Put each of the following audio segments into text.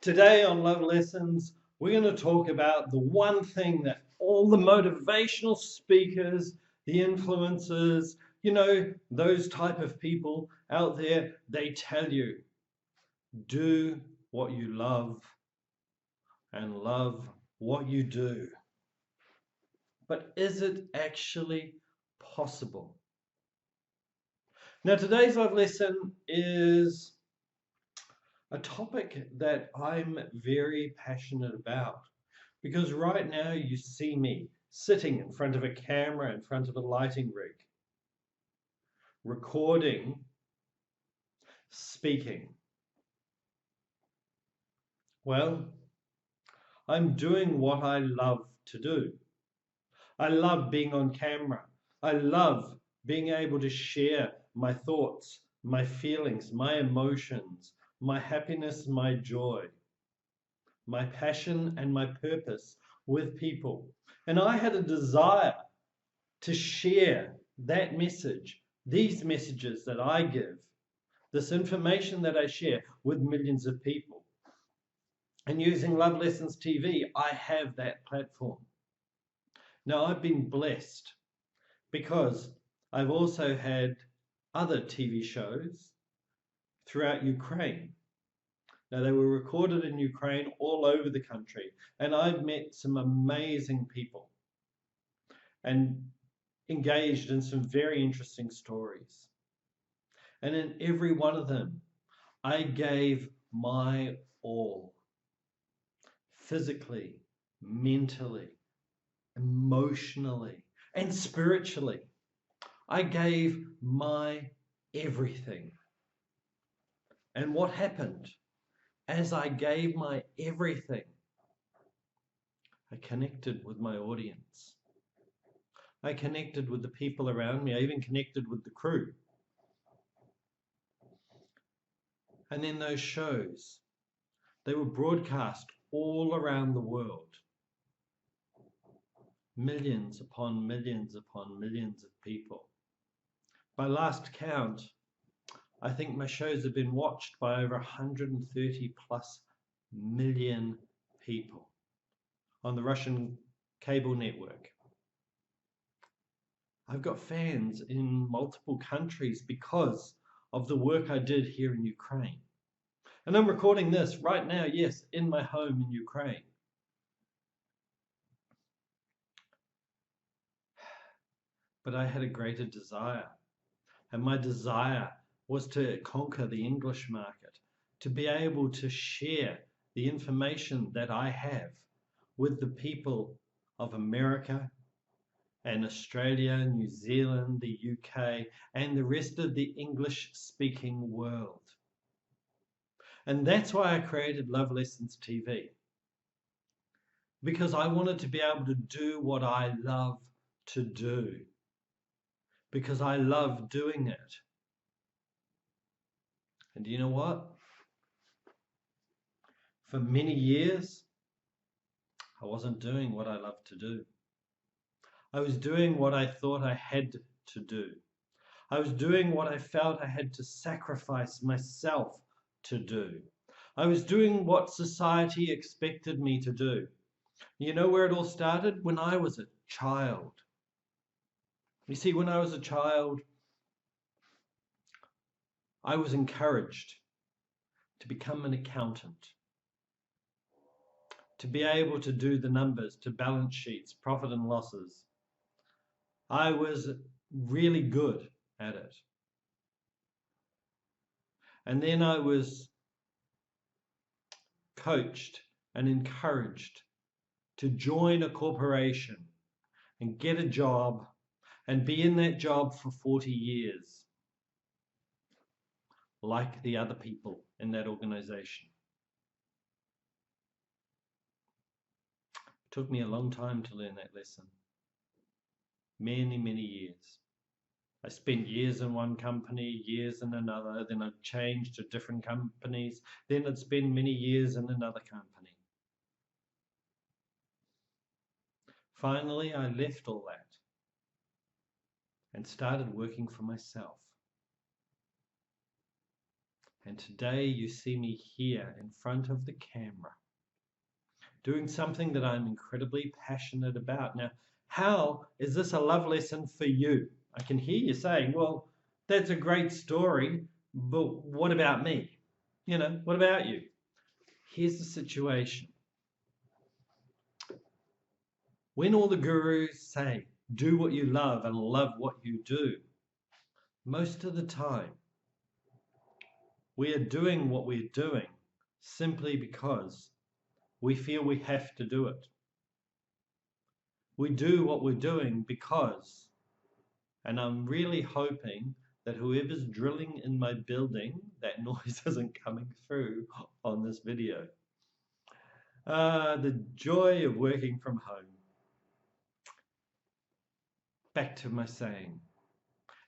Today on Love Lessons, we're going to talk about the one thing that all the motivational speakers, the influencers, those type of people out there, they tell you, do what you love and love what you do. But is it actually possible? Now, today's Love Lesson is a topic that I'm very passionate about because right now you see me sitting in front of a camera, in front of a lighting rig, recording, speaking. Well, I'm doing what I love to do. I love being on camera. I love being able to share my thoughts, my feelings, my emotions, my happiness, my joy, my passion and my purpose with people. And I had a desire to share that message, these messages that I give, this information that I share with millions of people. And using Love Lessons TV, I have that platform. Now, I've been blessed because I've also had other TV shows throughout Ukraine. Now, they were recorded in Ukraine all over the country, and I've met some amazing people and engaged in some very interesting stories. And in every one of them, I gave my all, physically, mentally, emotionally, and spiritually. I gave my everything. And what happened? As I gave my everything, I connected with my audience. I connected with the people around me. I even connected with the crew. And then those shows, they were broadcast all around the world. Millions upon millions upon millions of people. By last count, I think my shows have been watched by over 130 plus million people on the Russian cable network. I've got fans in multiple countries because of the work I did here in Ukraine. And I'm recording this right now, yes, in my home in Ukraine. But I had a greater desire. And my desire was to conquer the English market, to be able to share the information that I have with the people of America and Australia, New Zealand, the UK, and the rest of the English-speaking world. And that's why I created Love Lessons TV. Because I wanted to be able to do what I love to do. Because I love doing it. And you know what? For many years, I wasn't doing what I love to do. I was doing what I thought I had to do. I was doing what I felt I had to sacrifice myself to do. I was doing what society expected me to do. You know where it all started? When I was a child. You see, when I was a child, I was encouraged to become an accountant, to be able to do the numbers, to balance sheets, profit and losses. I was really good at it. And then I was coached and encouraged to join a corporation and get a job and be in that job for 40 years, like the other people in that organization. It took me a long time to learn that lesson. Many, many years. I spent years in one company, years in another, then I'd change to different companies, then I'd spend many years in another company. Finally, I left all that and started working for myself. And today you see me here in front of the camera, doing something that I'm incredibly passionate about. Now, how is this a love lesson for you? I can hear you saying, well, that's a great story, but what about me? What about you? Here's the situation. When all the gurus say, do what you love and love what you do, most of the time, we are doing what we're doing simply because we feel we have to do it. We do what we're doing because, and I'm really hoping that whoever's drilling in my building, that noise isn't coming through on this video. The joy of working from home. Back to my saying.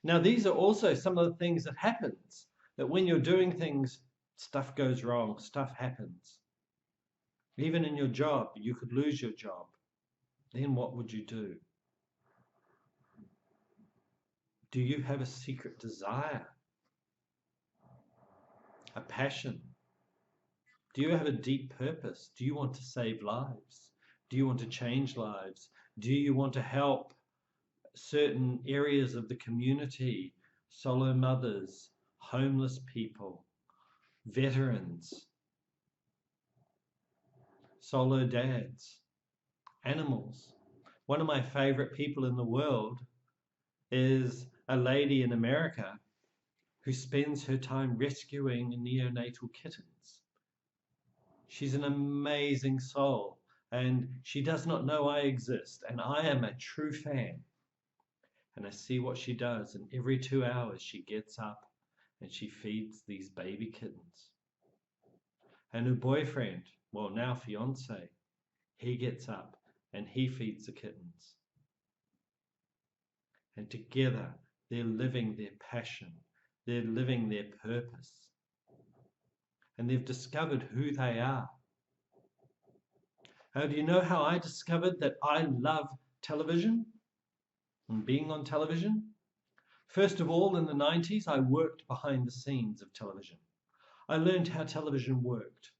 Now, these are also some of the things that happens, that when you're doing things, stuff goes wrong, stuff happens. Even in your job, you could lose your job. Then what would you do? Do you have a secret desire? A passion? Do you have a deep purpose? Do you want to save lives? Do you want to change lives? Do you want to help certain areas of the community, solo mothers, homeless people, veterans, solo dads, animals? One of my favorite people in the world is a lady in America who spends her time rescuing neonatal kittens. She's an amazing soul, and she does not know I exist, and I am a true fan. And I see what she does, and every 2 hours she gets up and she feeds these baby kittens. And her boyfriend, well, now fiance, he gets up and he feeds the kittens. And together they're living their passion, they're living their purpose, and they've discovered who they are. Do you know how I discovered that I love television and being on television? First of all, in the 90s, I worked behind the scenes of television. I learned how television worked.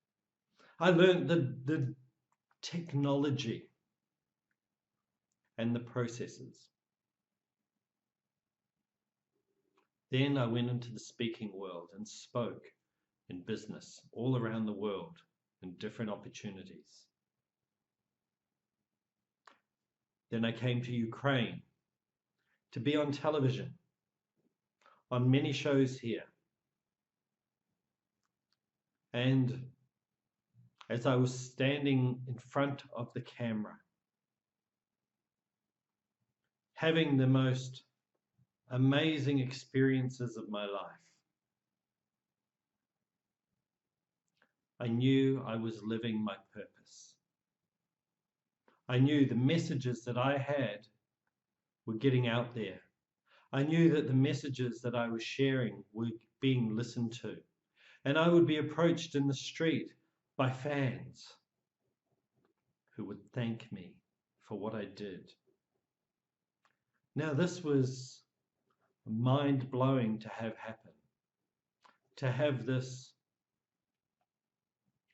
I learned the technology and the processes. Then I went into the speaking world and spoke in business all around the world in different opportunities. Then I came to Ukraine to be on television, on many shows here. And as I was standing in front of the camera, having the most amazing experiences of my life, I knew I was living my purpose. I knew the messages that I had were getting out there. I knew that the messages that I was sharing were being listened to. And I would be approached in the street by fans who would thank me for what I did. Now, this was mind-blowing to have happen, to have this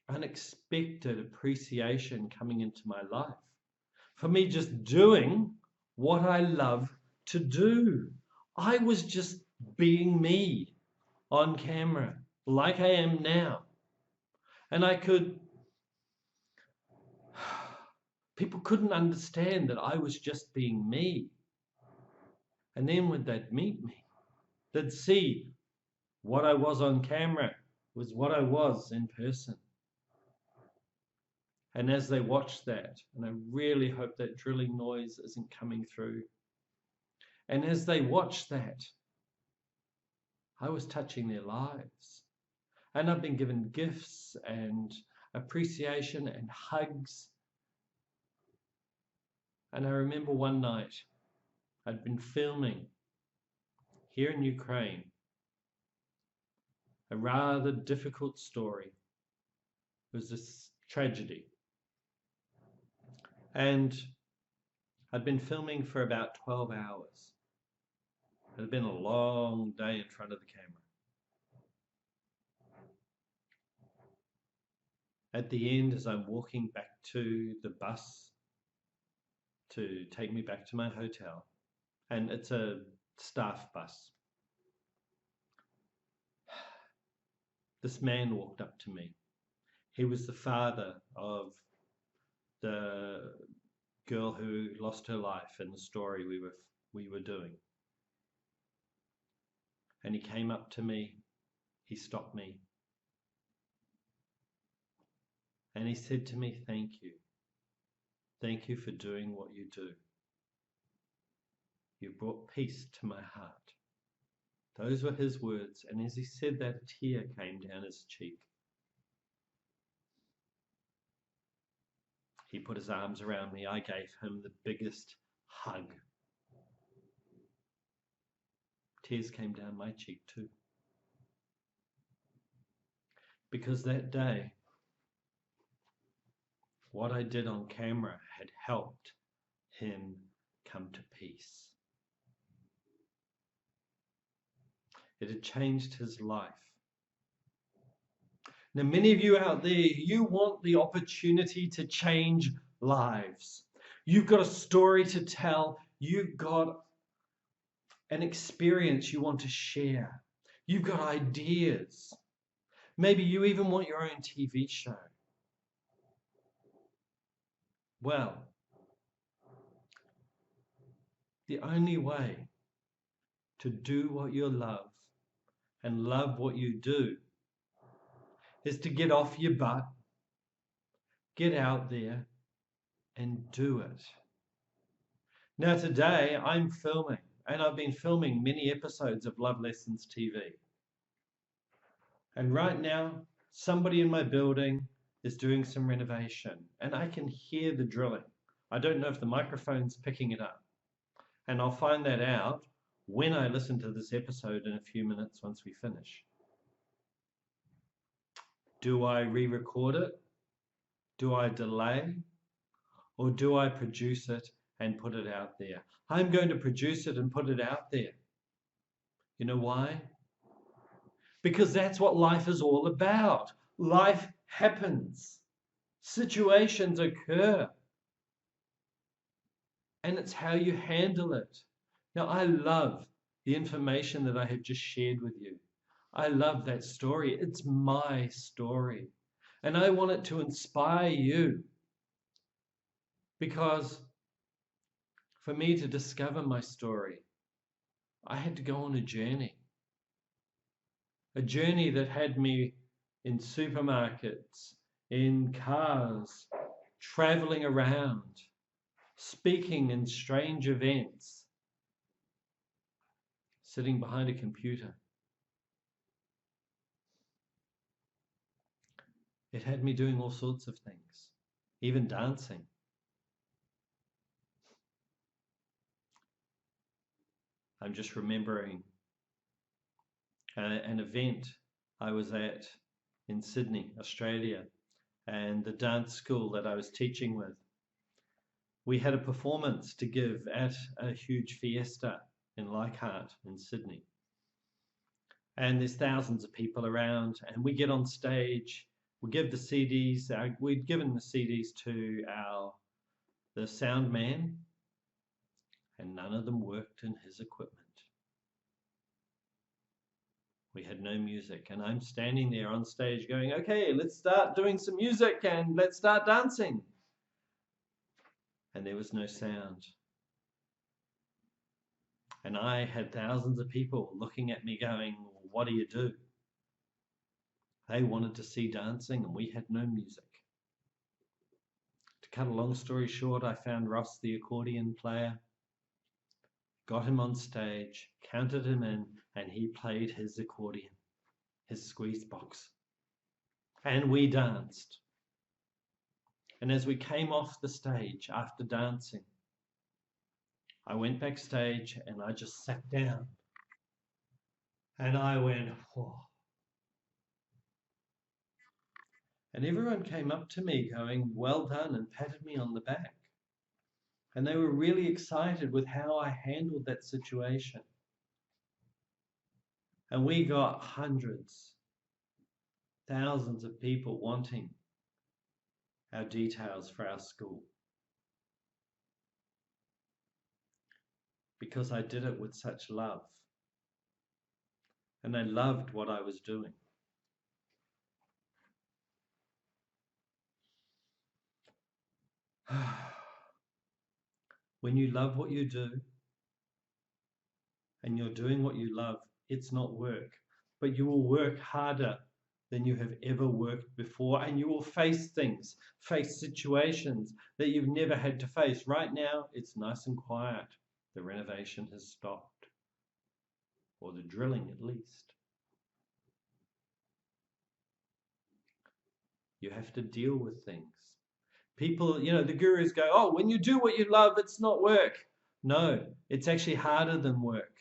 unexpected appreciation coming into my life, for me just doing what I love to do. I was just being me on camera, like I am now. And people couldn't understand that I was just being me. And then when they'd meet me, they'd see what I was on camera was what I was in person. And as they watched that, and I really hope that drilling noise isn't coming through, and as they watched that, I was touching their lives. And I've been given gifts and appreciation and hugs. And I remember one night, I'd been filming here in Ukraine a rather difficult story. It was this tragedy. And I'd been filming for about 12 hours. It had been a long day in front of the camera. At the end, as I'm walking back to the bus to take me back to my hotel, and it's a staff bus, this man walked up to me. He was the father of the girl who lost her life in the story we were doing. And he came up to me, he stopped me, and he said to me, "Thank you. Thank you for doing what you do. You brought peace to my heart." Those were his words, and as he said that, a tear came down his cheek. He put his arms around me. I gave him the biggest hug. Tears came down my cheek too. Because that day, what I did on camera had helped him come to peace. It had changed his life. Now, many of you out there, you want the opportunity to change lives. You've got a story to tell. You've got an experience you want to share. You've got ideas. Maybe you even want your own TV show. Well, the only way to do what you love and love what you do is to get off your butt, get out there and do it. Now today I'm filming, and I've been filming many episodes of Love Lessons TV. And right now, somebody in my building is doing some renovation, and I can hear the drilling. I don't know if the microphone's picking it up. And I'll find that out when I listen to this episode in a few minutes once we finish. Do I re-record it? Do I delay? Or do I produce it and put it out there? I'm going to produce it and put it out there. You know why? Because that's what life is all about. Life happens. Situations occur. And it's how you handle it. Now, I love the information that I have just shared with you. I love that story. It's my story. And I want it to inspire you. Because for me to discover my story, I had to go on a journey. A journey that had me in supermarkets, in cars, traveling around, speaking in strange events, sitting behind a computer. It had me doing all sorts of things, even dancing. I'm just remembering an event I was at in Sydney, Australia, and the dance school that I was teaching with. We had a performance to give at a huge fiesta in Leichhardt in Sydney. And there's thousands of people around, and we get on stage. We give the CDs, we'd given the CDs to the sound man, and none of them worked in his equipment. We had no music, and I'm standing there on stage going, okay, let's start doing some music and let's start dancing. And there was no sound. And I had thousands of people looking at me going, what do you do? They wanted to see dancing, and we had no music. To cut a long story short, I found Ross, the accordion player, got him on stage, counted him in, and he played his accordion, his squeeze box. And we danced. And as we came off the stage after dancing, I went backstage and I just sat down. And I went, oh. And everyone came up to me going, well done, and patted me on the back. And they were really excited with how I handled that situation. And we got hundreds, thousands of people wanting our details for our school, because I did it with such love, and I loved what I was doing. When you love what you do and you're doing what you love, it's not work, but you will work harder than you have ever worked before, and you will face things, face situations that you've never had to face. Right now, it's nice and quiet. The renovation has stopped, or the drilling at least. You have to deal with things. People, the gurus go, oh, when you do what you love, it's not work. No, it's actually harder than work.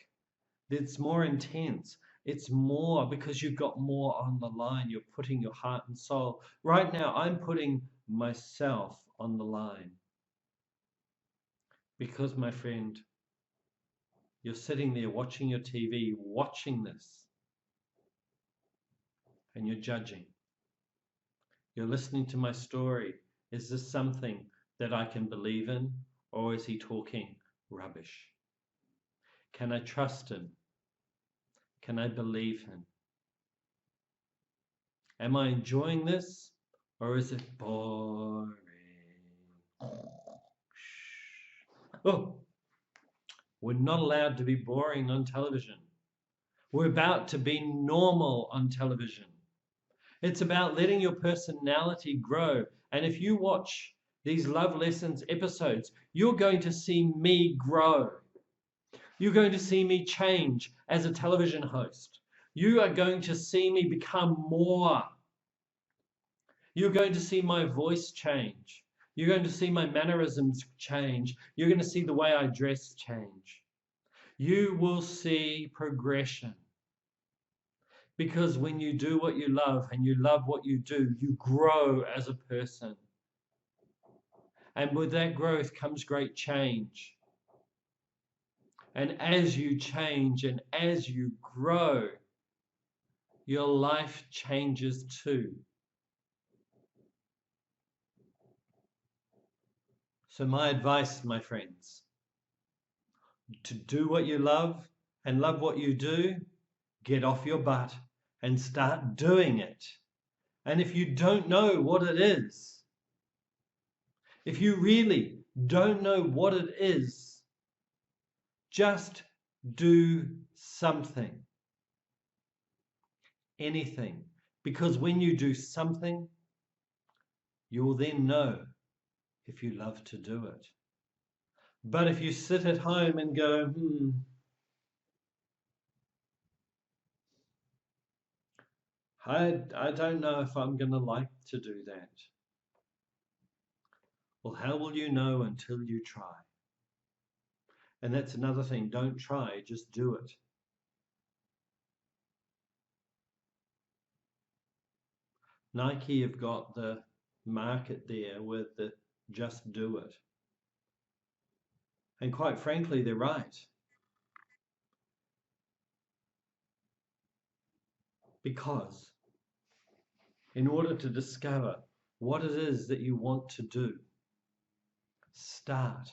It's more intense. It's more because you've got more on the line. You're putting your heart and soul. Right now, I'm putting myself on the line. Because, my friend, you're sitting there watching your TV, watching this, and you're judging. You're listening to my story. Is this something that I can believe in, or is he talking rubbish? Can I trust him? Can I believe him? Am I enjoying this, or is it boring? Oh, we're not allowed to be boring on television. We're about to be normal on television. It's about letting your personality grow. And if you watch these Love Lessons episodes, you're going to see me grow. You're going to see me change as a television host. You are going to see me become more. You're going to see my voice change. You're going to see my mannerisms change. You're going to see the way I dress change. You will see progression. Because when you do what you love and you love what you do, you grow as a person. And with that growth comes great change. And as you change and as you grow, your life changes too. So my advice, my friends, to do what you love and love what you do, get off your butt and start doing it. And if you don't know what it is, if you really don't know what it is, just do something. Anything. Because when you do something, you will then know if you love to do it. But if you sit at home and go, I don't know if I'm going to like to do that. Well, how will you know until you try? And that's another thing. Don't try, just do it. Nike have got the market there with the just do it. And quite frankly, they're right. Because in order to discover what it is that you want to do, start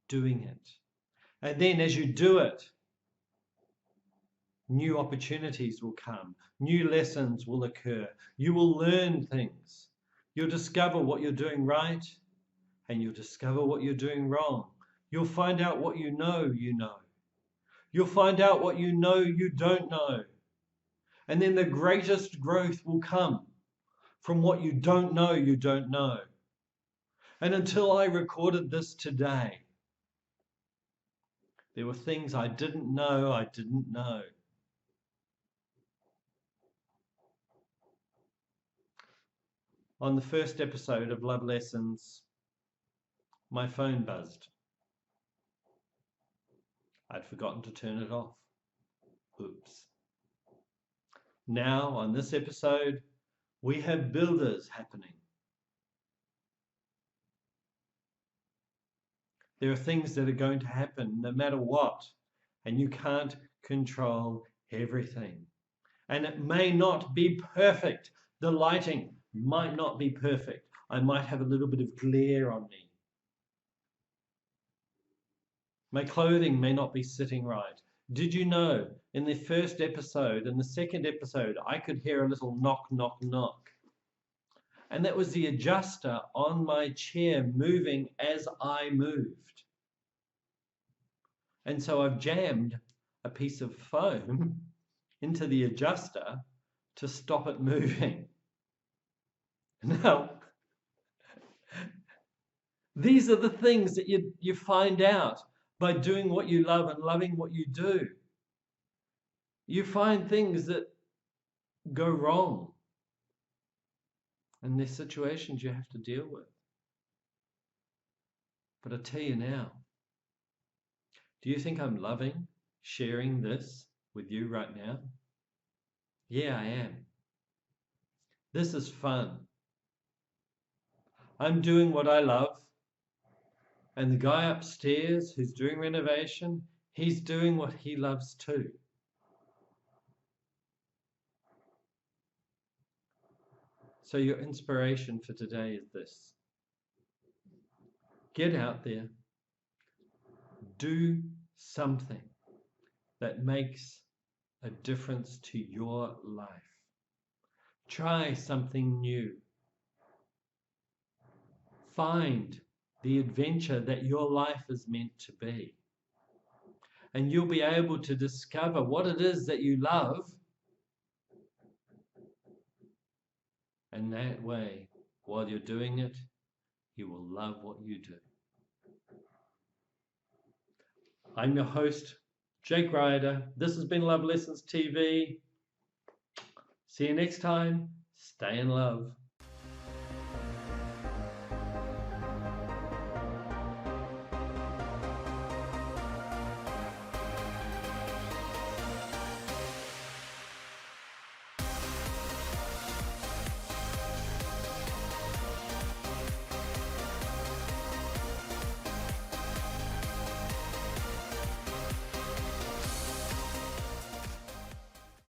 doing it. And then as you do it, new opportunities will come, new lessons will occur, you will learn things. You'll discover what you're doing right, and you'll discover what you're doing wrong. You'll find out what you know you know. You'll find out what you know you don't know. And then the greatest growth will come from what you don't know you don't know. And until I recorded this today, there were things I didn't know I didn't know. On the first episode of Love Lessons, my phone buzzed. I'd forgotten to turn it off. Oops. Now, on this episode, we have builders happening. There are things that are going to happen no matter what, and you can't control everything. And it may not be perfect. The lighting might not be perfect. I might have a little bit of glare on me. My clothing may not be sitting right. Did you know in the first episode and the second episode, I could hear a little knock, knock, knock? And that was the adjuster on my chair moving as I moved. And so I've jammed a piece of foam into the adjuster to stop it moving. Now, these are the things that you find out by doing what you love and loving what you do. You find things that go wrong. And there's situations you have to deal with. But I tell you now, do you think I'm loving sharing this with you right now? Yeah, I am. This is fun. I'm doing what I love. And the guy upstairs who's doing renovation, he's doing what he loves too. So your inspiration for today is this. Get out there. Do something that makes a difference to your life. Try something new. Find the adventure that your life is meant to be. And you'll be able to discover what it is that you love. And that way, while you're doing it, you will love what you do. I'm your host, Jayc Ryder. This has been Love Lessons TV. See you next time. Stay in love.